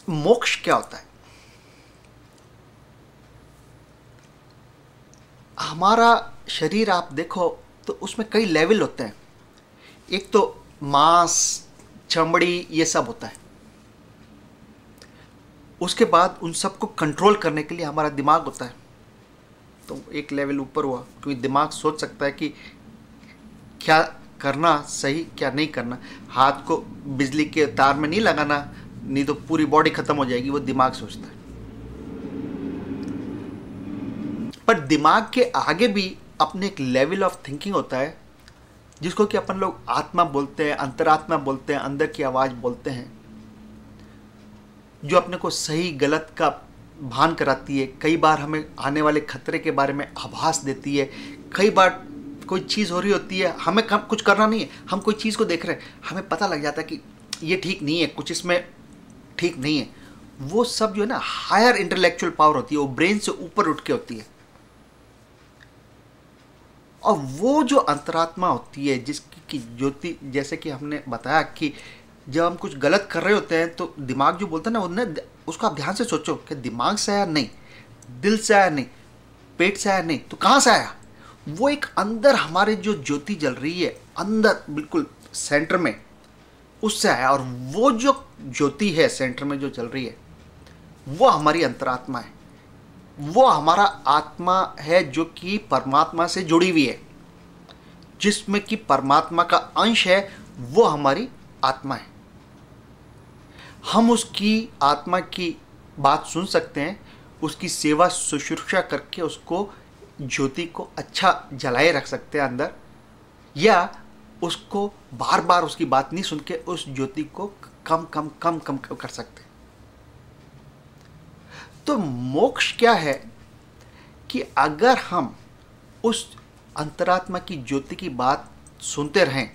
मोक्ष क्या होता है? हमारा शरीर आप देखो तो उसमें कई लेवल होते हैं। एक तो मांस, चमड़ी, ये सब होता है। उसके बाद उन सबको कंट्रोल करने के लिए हमारा दिमाग होता है। तो एक लेवल ऊपर हुआ, क्योंकि दिमाग सोच सकता है कि क्या करना सही, क्या नहीं करना। हाथ को बिजली के तार में नहीं लगाना, नहीं तो पूरी बॉडी खत्म हो जाएगी, वो दिमाग सोचता है। पर दिमाग के आगे भी अपने एक लेवल ऑफ थिंकिंग होता है, जिसको कि अपन लोग आत्मा बोलते हैं, अंतरात्मा बोलते हैं, अंदर की आवाज़ बोलते हैं, जो अपने को सही गलत का भान कराती है। कई बार हमें आने वाले खतरे के बारे में आभास देती है। कई बार कोई चीज़ हो रही होती है, हमें कुछ करना नहीं है, हम कोई चीज़ को देख रहे हैं, हमें पता लग जाता है कि ये ठीक नहीं है, कुछ इसमें ठीक नहीं है। वो सब जो है ना, हायर इंटेलेक्चुअल पावर होती है, वो ब्रेन से ऊपर उठ के होती है। और वो जो अंतरात्मा होती है, जिसकी की ज्योति, जैसे कि हमने बताया कि जब हम कुछ गलत कर रहे होते हैं तो दिमाग जो बोलता है ना, उन्हें उसको आप ध्यान से सोचो कि दिमाग से आया नहीं, दिल से आया नहीं, पेट से आया नहीं, तो कहाँ से आया? वो एक अंदर हमारे जो ज्योति जल रही है, अंदर बिल्कुल सेंटर में, उससे आया। और वो जो ज्योति है सेंटर में जो जल रही है, वो हमारी अंतरात्मा है। वो हमारा आत्मा है जो कि परमात्मा से जुड़ी हुई है, जिसमें कि परमात्मा का अंश है, वो हमारी आत्मा है। हम उसकी आत्मा की बात सुन सकते हैं, उसकी सेवा शुश्रूषा करके उसको ज्योति को अच्छा जलाए रख सकते हैं अंदर, या उसको बार बार उसकी बात नहीं सुन के उस ज्योति को कम कम कम कम कर सकते हैं। तो मोक्ष क्या है कि अगर हम उस अंतरात्मा की ज्योति की बात सुनते रहें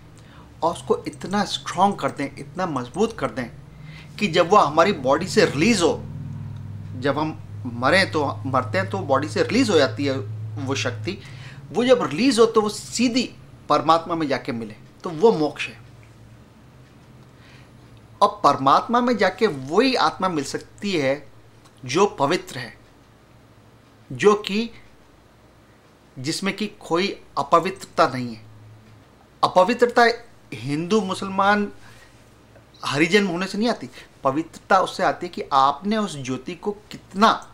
और उसको इतना स्ट्रांग कर दें, इतना मजबूत कर दें कि जब वह हमारी बॉडी से रिलीज हो, जब हम मरते हैं तो बॉडी से रिलीज हो जाती है वो शक्ति, वो जब रिलीज हो तो वो सीधी परमात्मा में जाके मिले, तो वो मोक्ष है। और परमात्मा में जाके वही आत्मा मिल सकती है जो पवित्र है, जो कि जिसमें कि कोई अपवित्रता नहीं है। अपवित्रता हिंदू मुसलमान हरिजन होने से नहीं आती, पवित्रता उससे आती है कि आपने उस ज्योति को कितना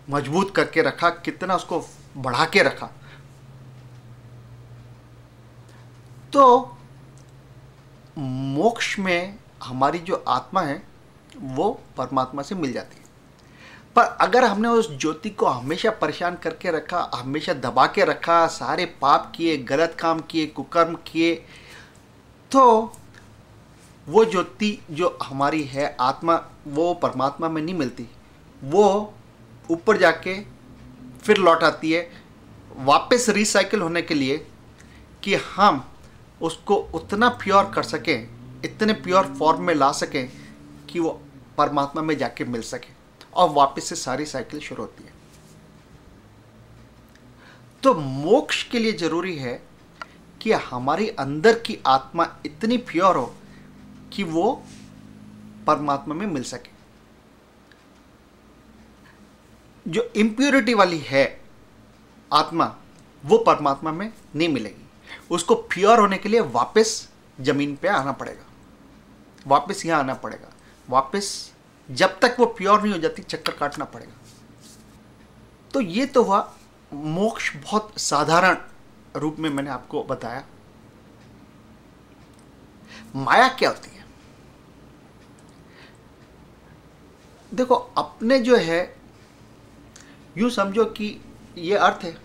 मजबूत करके रखा, कितना उसको बढ़ा के रखा। तो मोक्ष में हमारी जो आत्मा है वो परमात्मा से मिल जाती है। पर अगर हमने उस ज्योति को हमेशा परेशान करके रखा, हमेशा दबा के रखा, सारे पाप किए, गलत काम किए, कुकर्म किए, तो वो ज्योति जो हमारी है आत्मा, वो परमात्मा में नहीं मिलती। वो ऊपर जाके फिर लौट आती है वापस रिसाइकिल होने के लिए, कि हम उसको उतना प्योर कर सकें, इतने प्योर फॉर्म में ला सकें कि वो परमात्मा में जाके मिल सके, और वापस से सारी साइकिल शुरू होती है। तो मोक्ष के लिए जरूरी है कि हमारी अंदर की आत्मा इतनी प्योर हो कि वो परमात्मा में मिल सके। जो इम्प्योरिटी वाली है आत्मा, वो परमात्मा में नहीं मिलेगी। उसको प्योर होने के लिए वापस जमीन पे आना पड़ेगा, वापस यहाँ आना पड़ेगा, वापस जब तक वो प्योर नहीं हो जाती चक्कर काटना पड़ेगा। तो ये तो हुआ मोक्ष, बहुत साधारण रूप में मैंने आपको बताया। माया क्या होती है? देखो, अपने जो है, यूं समझो कि ये अर्थ है,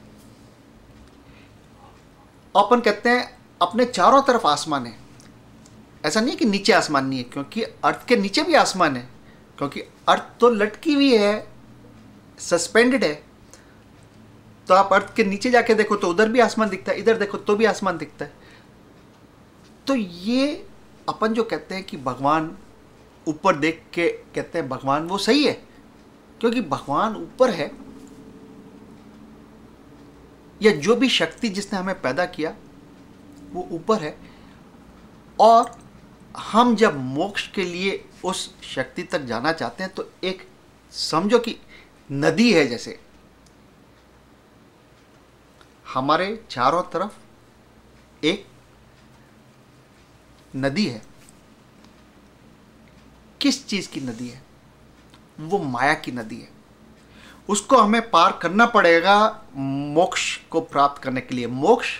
अपन कहते हैं अपने चारों तरफ आसमान है। ऐसा नहीं कि नीचे आसमान नहीं है, क्योंकि अर्थ के नीचे भी आसमान है, क्योंकि अर्थ तो लटकी हुई है, सस्पेंडेड है। तो आप अर्थ के नीचे जाके देखो तो उधर भी आसमान दिखता है, इधर देखो तो भी आसमान दिखता है। तो ये अपन जो कहते हैं कि भगवान ऊपर देख के कहते हैं भगवान, वो सही है, क्योंकि भगवान ऊपर है, या जो भी शक्ति जिसने हमें पैदा किया वो ऊपर है। और हम जब मोक्ष के लिए उस शक्ति तक जाना चाहते हैं तो एक समझो कि नदी है, जैसे हमारे चारों तरफ एक नदी है। किस चीज की नदी है? वो माया की नदी है। उसको हमें पार करना पड़ेगा मोक्ष को प्राप्त करने के लिए। मोक्ष